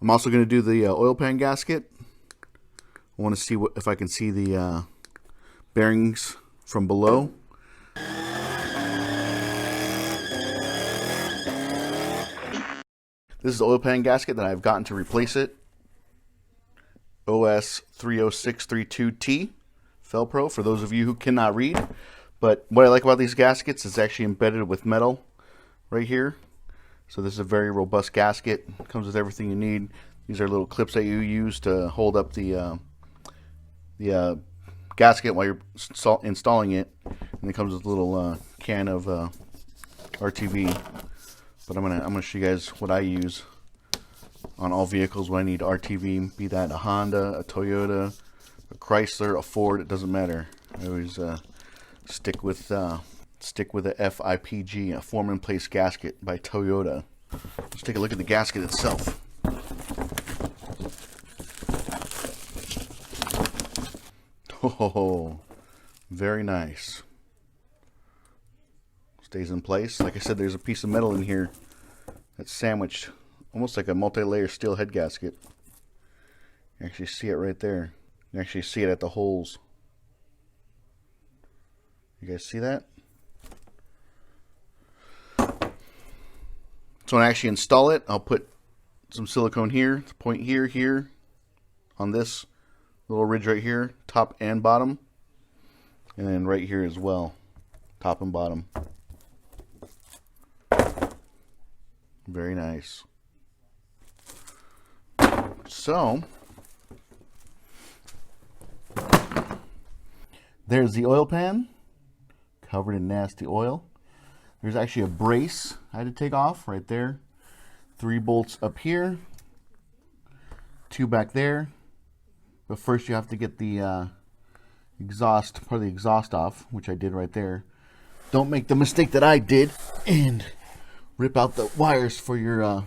I'm also going to do the oil pan gasket. I want to see if I can see the bearings from below. This is the oil pan gasket that I've gotten to replace it. OS 30632T Fel-Pro, for those of you who cannot read. But what I like about these gaskets is actually embedded with metal right here. So this is a very robust gasket. It comes with everything you need. These are little clips that you use to hold up the gasket while you're installing it. And it comes with a little can of RTV. But I'm gonna show you guys what I use on all vehicles when I need RTV, be that a Honda, a Toyota, a Chrysler, a Ford. It doesn't matter. I always stick with the FIPG, a form in place gasket by Toyota. Let's take a look at the gasket itself. Oh, very nice. Stays in place. Like I said, there's a piece of metal in here that's sandwiched, almost like a multi-layer steel head gasket. You actually see it right there. You actually see it at the holes. You guys see that? So when I actually install it, I'll put some silicone here, point here, on this little ridge right here, top and bottom, and then right here as well, top and bottom. Very nice. So there's the oil pan, covered in nasty oil. There's actually a brace I had to take off right there. 3 bolts up here, 2 back there. But first you have to get the exhaust, part of the exhaust off, which I did right there. Don't make the mistake that I did and rip out the wires for your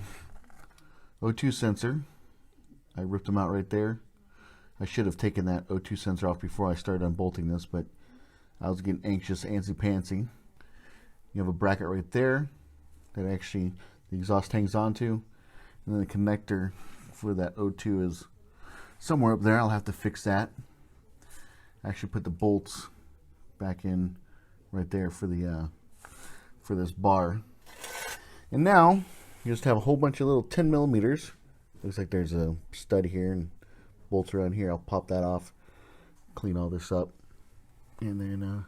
O2 sensor. I ripped them out right there. I should have taken that O2 sensor off before I started unbolting this, but I was getting anxious, antsy-pantsy. You have a bracket right there that actually the exhaust hangs onto, and then the connector for that O2 is somewhere up there. I'll have to fix that. Actually put the bolts back in right there for the for this bar. And now you just have a whole bunch of little 10 millimeters. Looks like there's a stud here and bolts around here. I'll pop that off, clean all this up, and then